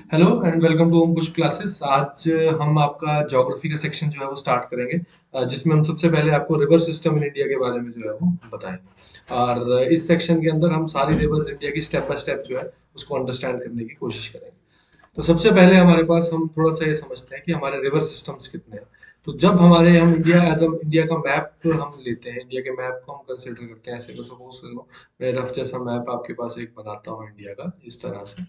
Hello and welcome to home कुछ classes. आज हम आपका ज्योग्राफी का सेक्शन जो है वो स्टार्ट करेंगे, जिसमें हम सबसे पहले आपको रिवर सिस्टम इन इंडिया के बारे में जो है वो बताएंगे। और इस सेक्शन के अंदर हम सारी रिवर्स इंडिया की स्टेप बाय स्टेप जो है उसको अंडरस्टैंड करने की कोशिश करेंगे। तो सबसे पहले हमारे पास हम थोड़ा सा ये समझते हैं कि हमारे रिवर सिस्टम्स कितने हैं। तो जब हम इंडिया एज अ इंडिया का मैप हम लेते हैं, इंडिया के मैप को हम कंसिडर करते हैं, ऐसे को सपोज करो मैं रफ जैसा मैप आपके पास एक बनाता हूँ इंडिया का इस तरह से।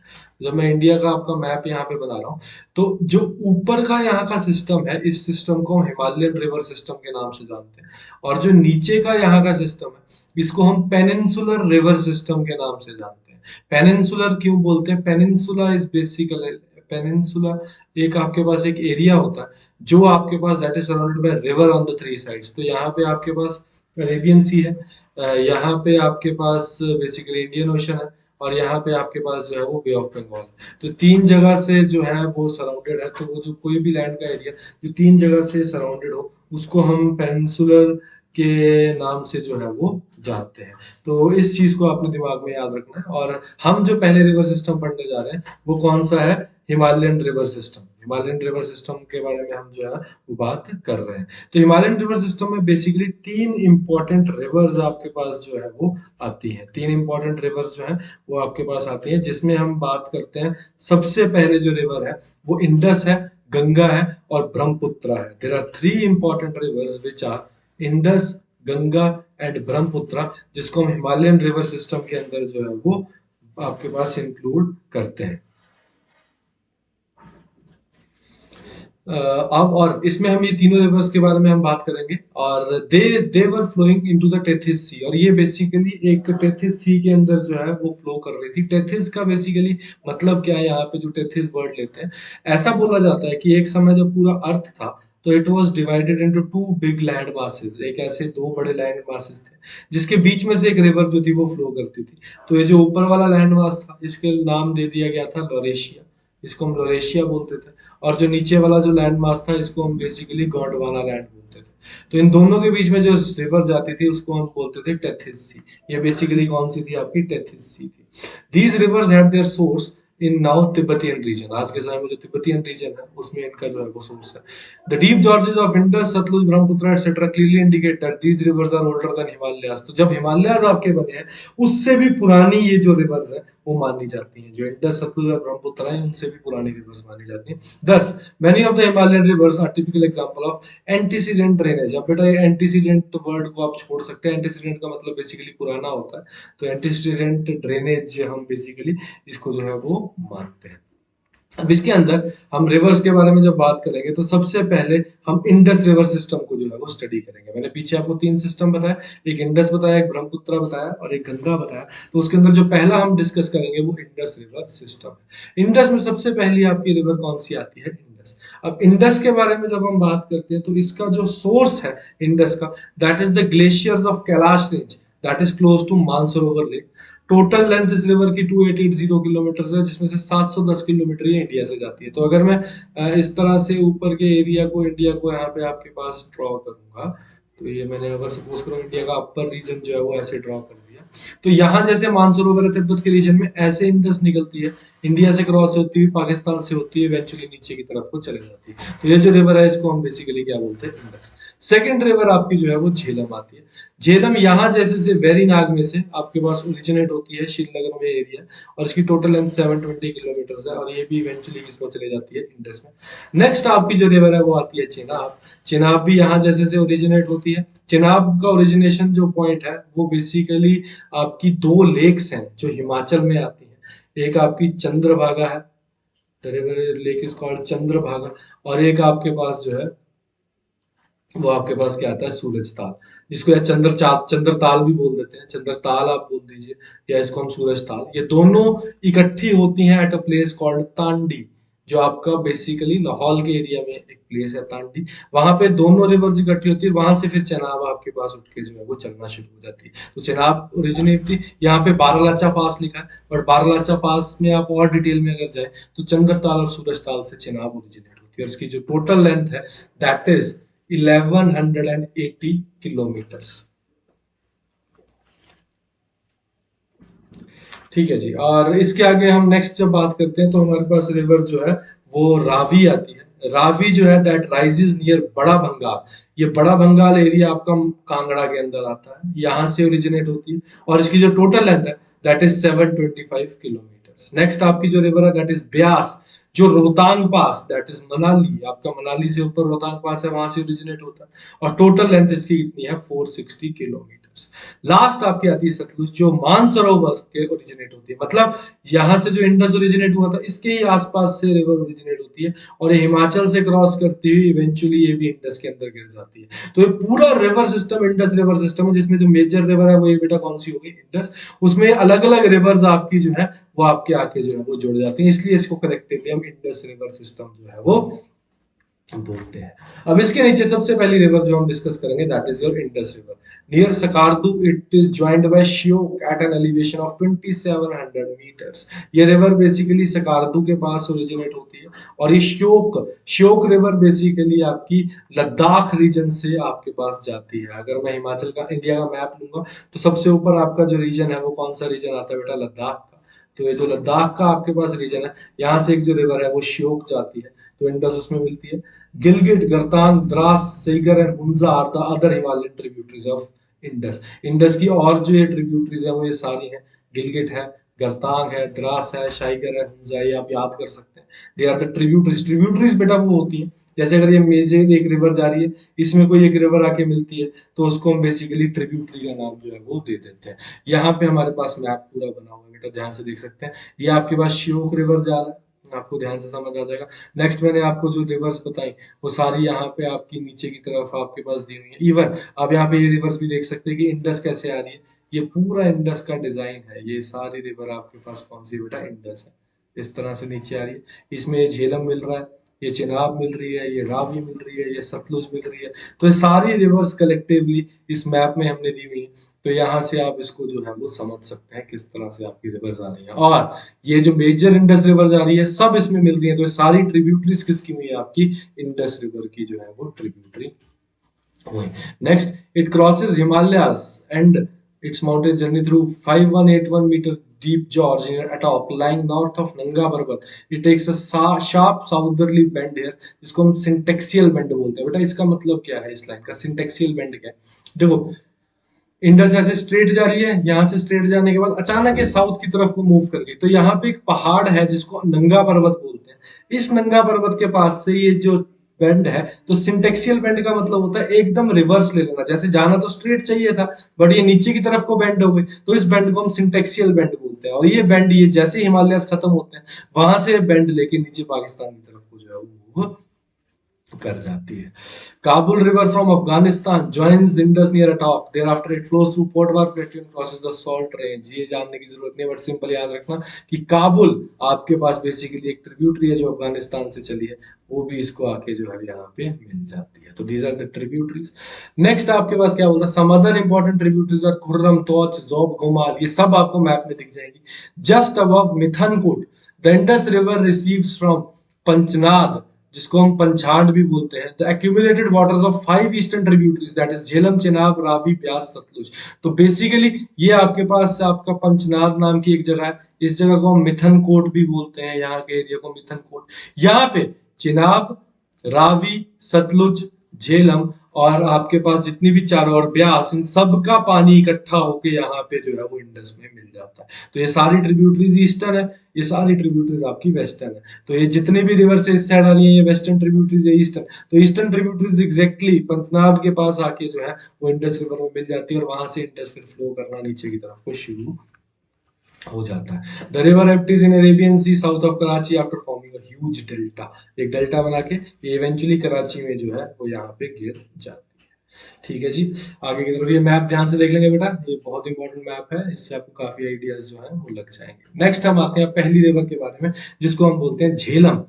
जब मैं इंडिया का आपका मैप यहाँ पे बना रहा हूँ, तो जो ऊपर का यहाँ का सिस्टम है, इस सिस्टम को हम हिमालयन रिवर सिस्टम के नाम से जानते हैं। और जो नीचे का यहाँ का सिस्टम है, इसको हम पेनिनसुलर रिवर सिस्टम के नाम से जानते हैं। पेनिनसुलर क्यों बोलते हैं? पेनिनसुला इज बेसिकली, पेनिनसुला एक आपके पास एक एरिया होता है जो आपके पास that is surrounded by river on the three sides. तो यहाँ पे आपके पास अरेबियन सी है, यहाँ पे आपके पास बेसिकली इंडियन ओशन है, और यहाँ पे आपके पास जो है वो बे ऑफ बंगाल है। तो तीन जगह से जो है वो सराउंडेड है। तो वो जो कोई भी लैंड का एरिया जो तीन जगह से सराउंडेड हो, उसको हम पेनिनसुलर के नाम से जो है वो जानते हैं। तो इस चीज को आपने दिमाग में याद रखना है। और हम जो पहले रिवर सिस्टम पढ़ने जा रहे हैं वो कौन सा है? Himalayan river system. Himalayan river system के बारे में हम जो है वो बात कर रहे हैं। तो हिमालयन रिवर सिस्टम में बेसिकली तीन इंपॉर्टेंट रिवर्स आपके पास जो है वो आती हैं। तीन इंपॉर्टेंट रिवर्स जो है वो आपके पास आती हैं, जिसमें हम बात करते हैं। सबसे पहले जो रिवर है वो इंडस है, गंगा है और ब्रह्मपुत्र है। There are three important rivers which are Indus, Ganga and Brahmaputra, जिसको हम हिमालयन रिवर सिस्टम के अंदर जो है वो आपके पास इंक्लूड करते हैं। अब और इसमें हम ये तीनों रिवर्स के बारे में हम बात करेंगे। और they were flowing into the Tethys sea, और ये बेसिकली एक टेथिस सी के अंदर जो है वो फ्लो कर रही थी। टेथिस का बेसिकली मतलब क्या है? यहाँ पे जो टेथिस वर्ड लेते हैं, ऐसा बोला जाता है कि एक समय जब पूरा अर्थ था, तो it was divided into two big land masses. एक ऐसे दो बड़े लैंड मासेस थे जिसके बीच में से एक रिवर जो थी वो फ्लो करती थी। तो ये जो ऊपर वाला लैंड मास था, इसके नाम दे दिया गया था लॉरेशिया, इसको हम लोरेशिया बोलते थे। और जो नीचे वाला जो लैंड मास था, इसको हम बेसिकली गोंडवाना लैंड बोलते थे। तो इन दोनों के बीच में जो रिवर जाती थी उसको हम बोलते थे टेथिस सी। ये बेसिकली कौन सी थी? आपकी टेथिस सी थी। These rivers had their source in now Tibetan region. आज के समय में जो तिब्बतियन रीजन है उसमें इनका जो है वो सोर्स है। The deep gorges of Indus, Sutlej, Brahmaputra etcetera clearly indicate that these rivers are older than Himalayas. तो जब हिमालयास आपके बने हैं, उससे भी पुरानी ये जो रिवर्स है वो मानी जाती हैं। जो इंडस, सतलुज और ब्रह्मपुत्र है, उनसे भी पुरानी रिवर्स मानी जाती हैं। Thus, many of the Himalayan rivers are typical example of antecedent drainage। अब बेटा ये antecedent वर्ड को आप छोड़ सकते हैं। antecedent का मतलब बेसिकली पुराना होता है। तो antecedent drainage हम बेसिकली इसको जो है वो मानते हैं। अब इसके अंदर हम रिवर्स के बारे में जब बात करेंगे, तो सबसे पहले हम इंडस रिवर सिस्टम को जो है वो स्टडी करेंगे। मैंने पीछे आपको तीन सिस्टम बताया, एक इंडस बताया, एक ब्रह्मपुत्र बताया और एक गंगा बताया। तो उसके अंदर जो पहला हम डिस्कस करेंगे वो इंडस रिवर सिस्टम है। इंडस में सबसे पहली आपकी रिवर कौन सी आती है? इंडस। अब इंडस के बारे में जब हम बात करते हैं, तो इसका जो सोर्स है इंडस का, that is the glaciers of Kailash range, that is close to Mansarovar lake. Total length इस रिवर की 2880 किलोमीटर है, जिसमें से 710 किलोमीटर ये इंडिया से जाती है। तो अगर मैं इस तरह से ऊपर के एरिया को, इंडिया को यहाँ पे आपके पास ड्रॉ करूंगा, तो ये मैंने अगर सपोज करो इंडिया का अपर रीजन जो है वो ऐसे ड्रॉ कर दिया, तो यहाँ जैसे मानसरोवर है तिब्बत के रीजन में, ऐसे इंडस निकलती है, इंडिया से क्रॉस होती हुई पाकिस्तान से होती है, इवेंचुअली नीचे की तरफ को चले जाती है। तो ये जो रिवर है इसको हम बेसिकली क्या बोलते हैं? इंडस। सेकेंड रिवर आपकी जो है वो झेलम आती है। झेलम यहाँ जैसे से वेरीनाग में से आपके पास ओरिजिनेट होती है, श्रीनगर में एरिया, और इसकी टोटल लेंथ 720 किलोमीटर है, और ये भी इवेंचुअली किसमें चले जाती है? इंडस में। नेक्स्ट आपकी जो रिवर है वो आती है चेनाब। चेनाब भी यहाँ जैसे से ओरिजिनेट होती है। चेनाब का ओरिजिनेशन जो पॉइंट है वो बेसिकली आपकी दो लेक्स हैं जो हिमाचल में आती हैं। एक आपकी चंद्रभागा है, the river lake is called Chandrabhaga, और एक आपके पास जो है वो आपके पास क्या आता है? सूरज ताल, जिसको या चंद्रताल भी बोल देते हैं, चंद्रताल आप बोल दीजिए, या इसको हम सूरज ताल। ये दोनों इकट्ठी होती हैं at a place called Tandi, जो आपका बेसिकली लाहौल के एरिया में एक प्लेस है तांडी। वहां पे दोनों रिवर्स इकट्ठी होती है, वहां से फिर चेनाब आपके पास उठ के जो है वो चलना शुरू हो जाती है। तो चेनाब ओरिजिनेट थी। यहाँ पे बारालाचा पास लिखा है, बट बारालाचा पास में आप और डिटेल में अगर जाए, तो चंद्रताल और सूरज ताल से चेनाब ओरिजिनेट होती है, और इसकी जो टोटल लेंथ है दैट इज 1180 किलोमीटर्स। ठीक है जी। और इसके आगे हम नेक्स्ट जब बात करते हैं तो हमारे पास रिवर जो है वो रावी आती है। रावी जो है दैट राइजेस नियर बड़ा भंगाल। ये बड़ा भंगाल एरिया आपका कांगड़ा के अंदर आता है, यहाँ से ओरिजिनेट होती है। और इसकी जो टोटल लेंथ है दैट इज 725 किलोमीटर। नेक्स्ट आपकी जो रिवर है दैट इज ब्यास, जो रोहतांग पास दैट इज मनाली, आपका मनाली से ऊपर रोहतांग पास है, वहां से ओरिजिनेट होता है। और टोटल लेंथ इसकी कितनी है, 460 किलोमीटर। लास्ट आपकी आती है सतलुज, जो मानसरोवर के ओरिजिनेट होती है। मतलब यहाँ से जो इंडस ओरिजिनेट हुआ था इसके ही आसपास से रिवर ओरिजिनेट होती है, और ये हिमाचल से क्रॉस करती हुई इवेंचुअली ये भी इंडस के अंदर गिर जाती है। तो ये पूरा river system Indus river system है, जिसमें जो मेजर रिवर है वो ये बेटा कौन सी होगी, इंडस। उसमें अलग अलग रिवर्स आपकी जो है वो आपके आके जो है वो जुड़ जाती है, इसलिए इसको कलेक्टिवली हम इंडस रिवर सिस्टम जो है वो बोलते हैं। अब इसके नीचे सबसे पहली रिवर जो हम डिस्कस करेंगे that is your Indus river near Skardu. It is joined by Shyok at an elevation of 2700 metres. ये रिवर बेसिकली सकारदू के पास ओरिजिनेट होती है, और ये श्योक श्योक रिवर बेसिकली आपकी लद्दाख रीजन से आपके पास जाती है। अगर मैं हिमाचल का इंडिया का मैप लूंगा तो सबसे ऊपर आपका जो रीजन है वो कौन सा रीजन आता है बेटा, लद्दाख का। तो ये जो लद्दाख का आपके पास रीजन है, यहाँ से एक जो रिवर है वो श्योक जाती है, तो इंडस उसमें मिलती है। Gilgit, Gartang, Dras, Shigar and Hunza are the other Himalayan tributaries of Indus. Indus की और जो ये ट्रिब्यूटरीज है वो ये सारी हैं। गिलगिट है, गरतांग है, द्रास है, शाइगर है, हुंजा, ये आप याद कर सकते हैं। They are the tributaries. Tributaries बेटा वो होती है जैसे अगर ये मेजर एक रिवर जा रही है, इसमें कोई एक रिवर आके मिलती है तो उसको हम बेसिकली ट्रिब्यूटरी का नाम जो है वो दे देते हैं। यहाँ पे हमारे पास मैप पूरा बना हुआ है बेटा, ध्यान से देख सकते हैं। ये आपके पास श्योक रिवर जा रहा है, आपको ध्यान से समझ आ जाएगा। नेक्स्ट मैंने आपको जो रिवर्स बताई वो सारी यहाँ पे आपकी नीचे की तरफ आपके पास दी हुई है। इवन आप यहाँ पे ये रिवर्स भी देख सकते हैं कि इंडस कैसे आ रही है। ये पूरा इंडस का डिजाइन है, ये सारी रिवर आपके पास कौन सी बेटा, इंडस है। इस तरह से नीचे आ रही है। इसमें ये झेलम मिल रहा है, ये चिनाब मिल रही है, ये रावी मिल रही है, ये सतलुज मिल रही है। तो ये सारी रिवर्स कलेक्टिवली इस मैप में हमने दी हुई है। तो यहाँ से आप इसको जो है वो समझ सकते हैं किस तरह से आपकी रिवर्स आ रही है। और ये जो मेजर इंडस रिवर जा रही है सब इसमें मिल रही है। तो ये सारी ट्रिब्यूटरीज किसकी हुई है, आपकी इंडस रिवर की जो है वो ट्रिब्यूटरी हुई। Next, it crosses Himalayas and its mountain journey through 5181 meter deep gorge near Attock, lying north of Nanga Parbat. It takes a sharp southerly bend here, जिसको हम syntaxial bend बोलते हैं। बेटा इसका मतलब क्या है, इस लाइन का syntaxial bend क्या है, देखो इंडस ऐसे स्ट्रेट जा रही है, यहाँ से स्ट्रेट जाने के बाद अचानक ये साउथ की तरफ को मूव कर गई, तो यहाँ पे एक पहाड़ है जिसको नंगा पर्वत बोलते हैं। इस नंगा पर्वत के पास से ये जो बेंड है, तो सिंटेक्सियल बेंड का मतलब होता है एकदम रिवर्स ले लेना। जैसे जाना तो स्ट्रेट चाहिए था बट ये नीचे की तरफ को बेंड हो गई, तो इस बेंड को हम सिंटेक्सियल बेंड बोलते हैं। और ये बेंड ये जैसे हिमालय खत्म होते हैं वहां से बेंड लेके नीचे पाकिस्तान की तरफ को जो है वो मूव कर जाती है। Kabul river from Afghanistan joins Indus near Attock, thereafter it flows through Potwar plateau and crosses the salt range. ये जानने की जरूरत नहीं, बट सिंपल याद रखना कि काबुल आपके पास बेसिकली एक ट्रिब्यूटरी है जो अफगानिस्तान से चली है, वो भी इसको आके जो है यहाँ पे मिल जाती है। तो these are the tributaries. Next आपके पास क्या होगा, some other important tributaries are Kurram, Tochi, Zhob, घुमाल, ये सब आपको मैप में दिख जाएंगी। Just above Mithankot the Indus river receives from Panchnad, जिसको हम पंचाड भी बोलते हैं, the accumulated waters of 5 eastern tributaries that is Jhelum, Chenab, Ravi, Beas, Sutlej. तो बेसिकली ये आपके पास आपका पंचनाद नाम की एक जगह है, इस जगह को हम मिथन कोट भी बोलते हैं, यहाँ के एरिया को मिथन कोट। यहाँ पे चिनाब, रावी, सतलुज, झेलम और आपके पास जितनी भी चारों और ब्यास, इन सब का पानी इकट्ठा होके यहाँ पे जो है वो इंडस में मिल जाता है। तो ये सारी ट्रिब्यूटरीज ईस्टर्न है, ये सारी ट्रिब्यूटरीज आपकी वेस्टर्न है। तो ये जितने भी रिवर से इस साइड आ रही है ये वेस्टर्न ट्रिब्यूटरीज है, ईस्टर्न। तो ईस्टर्न ट्रिब्यूटरीज एग्जैक्टली पंचनाद के पास आके जो है वो इंडस रिवर में मिल जाती है, और वहां से इंडस फिर फ्लो करना नीचे की तरफ को शुरू हो जाता है। The river empties in Arabian sea south of Karachi after forming a huge delta. एक डेल्टा बना के ये इवेंचुअली कराची में जो है वो यहाँ पे गिर जाती है। ठीक है जी, आगे की तरफ ये मैप ध्यान से देख लेंगे बेटा, ये बहुत इंपॉर्टेंट मैप है, इससे आपको काफी आइडियाज जो है वो लग जाएंगे। नेक्स्ट हम आते हैं पहली रिवर के बारे में, जिसको हम बोलते हैं Jhelum.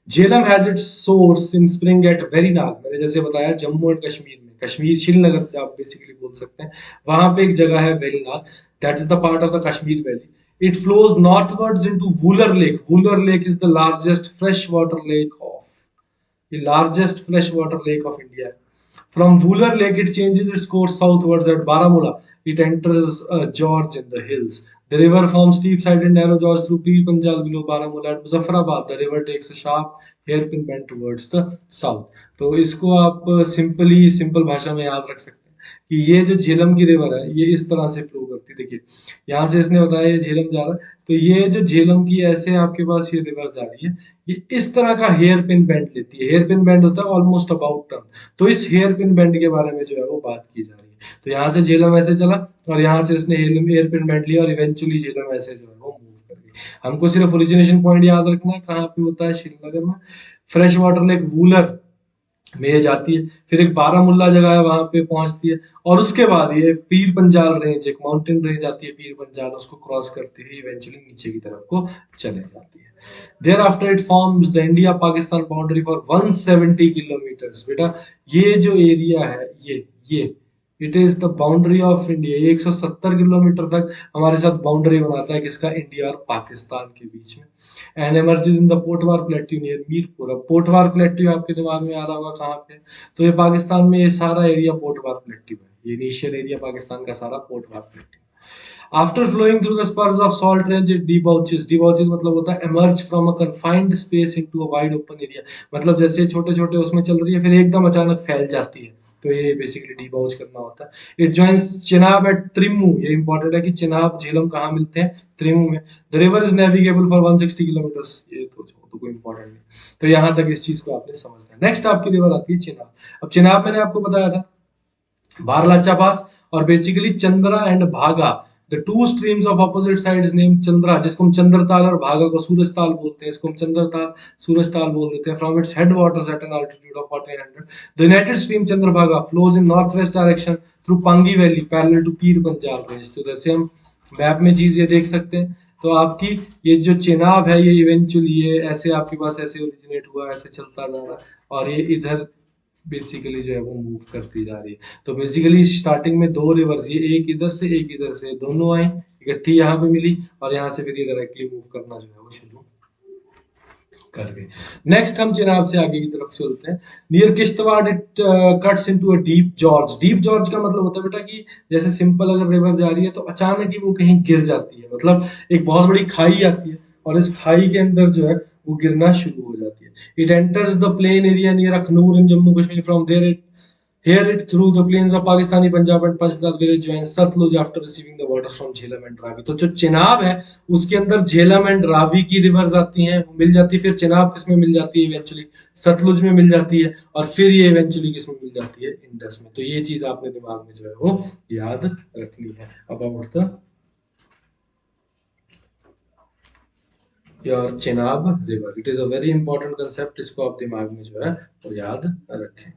Jhelum has its source in spring at Verinag. मैंने जैसे बताया जम्मू एंड कश्मीर में, कश्मीर श्रीनगर आप बेसिकली बोल सकते हैं, वहां पे एक जगह है Verinag, that is the part of the Kashmir valley. It flows northwards into Wooler Lake. Wooler Lake is the largest freshwater lake of the largest freshwater lake of India. From Wooler Lake, it changes its course southwards at Baramulla. It enters George in the hills. The river forms steep-sided narrow jaws through Pir Panjal below Baramulla at Muzaffarabad. The river takes a sharp hairpin bend towards the south. तो इसको आप simple भाषा में याद रख सकते हैं कि ये जो झेलम की रिवर है ये इस तरह से फ्लो करती है। देखिए यहाँ से इसने बताया ये झेलम जा रहा है, तो ये जो झेलम की ऐसे आपके पास ये रिवर जा रही है, ये इस तरह का हेयर पिन बेंड लेती है। हेयर पिन बेंड होता है ऑलमोस्ट अबाउट टर्न। तो इस हेयर पिन बेंड के बारे में जो है वो बात की जा रही है। तो यहाँ से झेलम ऐसे चला और यहाँ से इसने हेयर पिन बेंड लिया और इवेंचुअली झेलम ऐसे जो है वो मूव कर गई। हमको सिर्फ ओरिजिनेशन पॉइंट याद रखना है, कहाँ पे होता है, श्रीनगर में। फ्रेश वाटर लेक वूलर में ये जाती है, फिर एक बारामुल्ला जगह है वहां पे पहुंचती है, और उसके बाद ये पीर पंजाल रेंज, एक माउंटेन रेंज आती है पीर पंजाल, उसको क्रॉस करती हुई इवेंचुअली नीचे की तरफ को चले जाती है। Thereafter it forms the India Pakistan boundary for 170 kilometres. बेटा ये जो एरिया है ये it is the boundary of India. ये 170 किलोमीटर तक हमारे साथ बाउंड्री बनाता है किसका, इंडिया और पाकिस्तान के बीच में। And emerges in the Potwar plateau near Mirpur. अब पोटवार प्लेट्यू आपके दिमाग में आ रहा होगा कहाँ पे, तो ये पाकिस्तान में ये सारा एरिया पोटवार प्लेट्यू है। ये इनिशियल एरिया पाकिस्तान का सारा Potwar plateau. After flowing through the spurs of salt range, it debouches. Debouches मतलब होता है emerge from a confined space into a wide open area। मतलब जैसे छोटे छोटे उसमें चल रही है फिर एकदम अचानक फैल जाती है, तो ये बेसिकली डिबाउच करना होता है। It joins Chenab at Trimmu. ये इंपॉर्टेंट है कि चिनाब झेलम कहाँ मिलते हैं, त्रिमू में। The river is navigable for 160 kilometres. ये तो कोई इंपॉर्टेंट नहीं, तो यहाँ तक इस चीज को आपने समझना है। नेक्स्ट आपकी रिवर आती है चिनाब। अब चिनाब मैंने आपको बताया था बारलाचा पास और बेसिकली चंद्रा एंड भागा, the two streams of opposite sides name Chandra, जिसको हम चंद्रताल और भागा को सूरजताल बोलते हैं, इसको हम चंद्रताल सूरजताल बोल देते हैं। From its headwaters at an altitude of 1400, the united stream Chandrabhaga flows in north west direction through Pangi valley parallel to Pir Panjal range. तो जैसे हम मैप में चीज ये देख सकते हैं, तो आपकी ये जो चिनाब है ये इवेंचुअली ये ऐसे आपके पास ऐसे ओरिजिनेट हुआ, ऐसे चलता जा रहा है और ये इधर बेसिकली जो है वो मूव करती जा रही है। तो बेसिकली स्टार्टिंग में दो रिवर्स, ये एक इधर से एक इधर से, दोनों आई इकट्ठी यहाँ पे मिली और यहाँ से फिर ये डायरेक्टली मूव करना जो है वो शुरू कर गए। नेक्स्ट हम चिनाब से आगे की तरफ चलते हैं। Near Kishtwar it cuts into a deep George. Deep George का मतलब होता है बेटा कि जैसे सिंपल अगर रिवर जा रही है तो अचानक ही वो कहीं गिर जाती है, मतलब एक बहुत बड़ी खाई आती है और इस खाई के अंदर जो है वो गिरना शुरू हो जाती है। It enters the plain area near Akhnoor in Jammu Kashmir. From there it here it through the plains of Pakistani Punjab and Panjab will join Satluj after receiving the water from Jhelum and Ravi। तो जो चिनाब है उसके अंदर Jhelum and Ravi की reverse आती हैं, मिल जाती है। फिर चिनाब किसमें मिल जाती है इवेंचुअली, सतलुज में मिल जाती है, और फिर ये इवेंचुअली किसमें मिल जाती है, इंडस में। तो ये चीज आपने दिमाग में जो है वो याद रखनी है about the your Chenab river. It is a very important concept, इसको आप दिमाग में जो है वो याद रखें।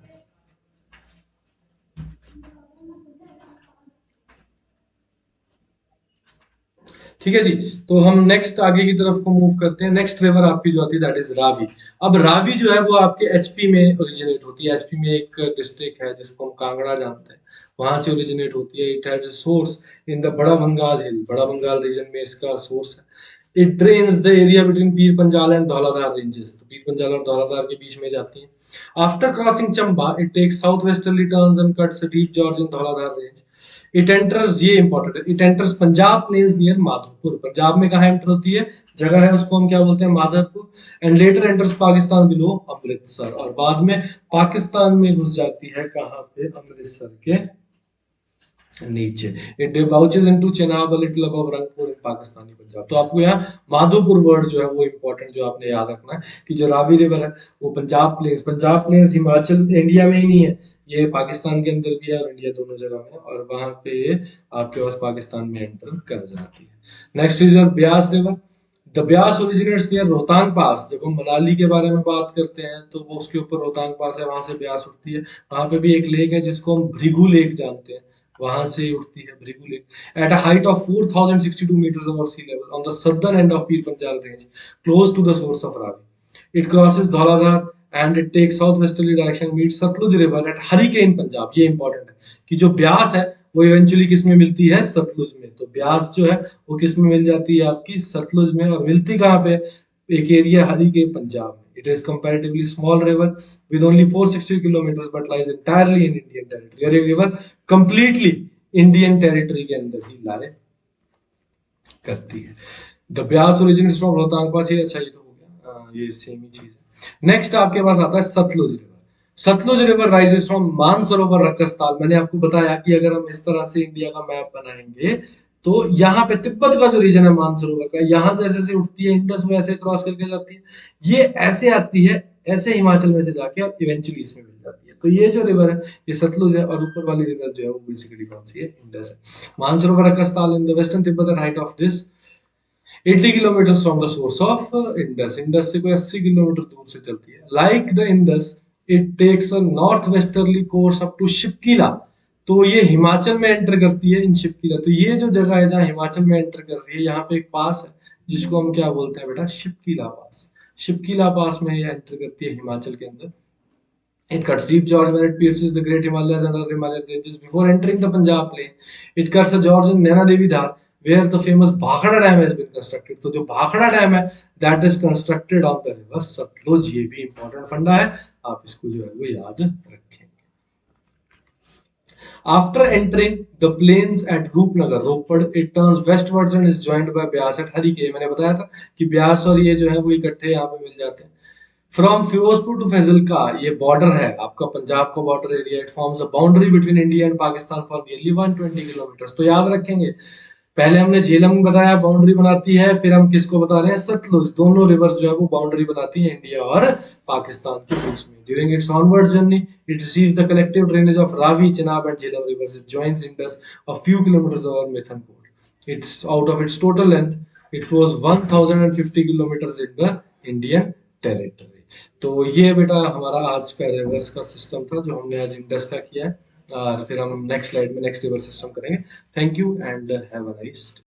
ठीक है जी, तो हम नेक्स्ट आगे की तरफ को मूव करते हैं। नेक्स्ट रिवर आपकी जो आती है दैट इज रावी। अब रावी जो है वो आपके एचपी में ओरिजिनेट होती है। एचपी में एक डिस्ट्रिक्ट है जिसको हम कांगड़ा जानते हैं, वहां से ओरिजिनेट होती है। It has source in the बड़ा बंगाल हिल, बड़ा बंगाल रीजन में इसका सोर्स है। It drains the area between Pir Panjal and Dhauladhar ranges. तो पीर पंजाल और धौलाधार के बीच में जाती है। After crossing Chamba it takes south westerly turns and cuts deep gorge in Dhauladhar range. It enters, ये इंपॉर्टेंट है, it enters Punjab plains near Madhopur. Punjab में कहाँ एंटर होती है, जगह है उसको हम क्या बोलते हैं, Madhopur. And later enters Pakistan below Amritsar, और बाद में पाकिस्तान में घुस जाती है कहाँ पे, अमृतसर के नीचे। It debouches into Chenab a little above Rangpur in Pakistani Punjab. तो आपको यहाँ माधोपुर वर्ड जो है वो इंपॉर्टेंट जो आपने याद रखना है कि जो रावी रिवर है वो पंजाब प्लेन्स हिमाचल इंडिया में ही नहीं है, ये पाकिस्तान के अंदर भी है और इंडिया दोनों जगह में, और वहां पे ये आपके पास पाकिस्तान में एंटर कर जाती है। Next is your Beas river. The Beas originates near Rohtang pass. जब हम मनाली के बारे में बात करते हैं तो वो उसके ऊपर रोहतांग पास है, वहां से ब्यास उठती है। वहां पे भी एक लेक है जिसको हम भृगु लेक जानते हैं, वहां से उठती है Bhrigu lake. At a height of 4062 meters above sea level on the southern end of Pir Panjal range, close to the source of Ravi. It crosses Dhauladhar and it takes southwesterly direction, meets Satluj river at Harikane Punjab. ये important है कि जो ब्यास है वो eventually किस में मिलती है, सतलुज में। तो ब्यास जो है वो किस में मिल जाती है, आपकी सतलुज में। और मिलती कहाँ पे, एक एरिया हरिकेन पंजाब में। It is comparatively small river with only 460 kilometers but lies entirely in Indian territory। और ये रिवर completely Indian territory के अंदर ही लाए करती है। The Beas origin from Rohtang pass, ये अच्छा, ये तो हो गया, ये सेम ही चीज है। नेक्स्ट आपके पास आता है Sutlej river. Sutlej river rises from Mansarovar Rakshastal. मैंने आपको बताया कि अगर हम इस तरह से इंडिया का मैप बनाएंगे तो यहाँ पे तिब्बत का जो रीजन है मानसरोवर का, यहाँ जैसे जैसे उठती है इंडस, वो ऐसे क्रॉस करके जाती है, ये ऐसे आती है, ऐसे हिमाचल में से जाके और इवेंचुअली इसमें मिल जाती है। तो ये जो रिवर है ये सतलुज है, और ऊपर वाली रिवर जो है वो बेसिकली कौन सी है, इंडस है। Mansarovar Rakshastal in the western Tibet at height of this 80 kilometre from the source of Indus. Indus से कोई 80 किलोमीटर दूर से चलती है। Like the Indus it takes a north westerly course up to Shipkila. तो ये हिमाचल में एंटर करती है इन शिपकीला। तो ये जो जगह है जहाँ हिमाचल में एंटर कर रही है, यहाँ पे एक पास है जिसको हम क्या बोलते हैं बेटा, शिपकीला पास। शिपकीला पास में ये एंटर करती है हिमाचल के अंदर। It cuts deep George when it pierces the Great Himalayas and other Himalayan ranges before entering the Punjab plain. It cuts a George in Naina Devi Dhar, where the famous Bhakhara Dam has been constructed. तो जो Bhakra dam है that is constructed on the river Sutlej. ये भी important फंडा है, आप इसको जो है वो याद रखें। After entering the plains at Roopnagar, Ropad, it turns westwards and is joined by Byas at Harike। मैंने बताया था कि ब्यास और ये जो है वो इकट्ठे यहाँ पे मिल जाते हैं। फ्रॉम फिरोजपुर टू फैजलका, ये बॉर्डर है आपका, पंजाब का border area. It forms a boundary between India and Pakistan for nearly 120 kilometre. तो याद रखेंगे, पहले हमने झेलम बताया बाउंड्री बनाती है, फिर हम किसको बता रहे हैं, सतलुज। दोनों रिवर्स जो है वो बाउंड्री बनाती है इंडिया और पाकिस्तान के बीच में। During its onward journey it receives the collective drainage of Ravi, Chenab and Jhelum rivers. It joins Indus a few kilometres over Mithankot. Its out of its total length it flows 1050 kilometres in the Indian territory. तो ये बेटा हमारा आज का reverse का system था जो हमने आज इंडस का किया है, और फिर हम नेक्स्ट स्लाइड में नेक्स्ट रिवर सिस्टम करेंगे। Thank you and have a nice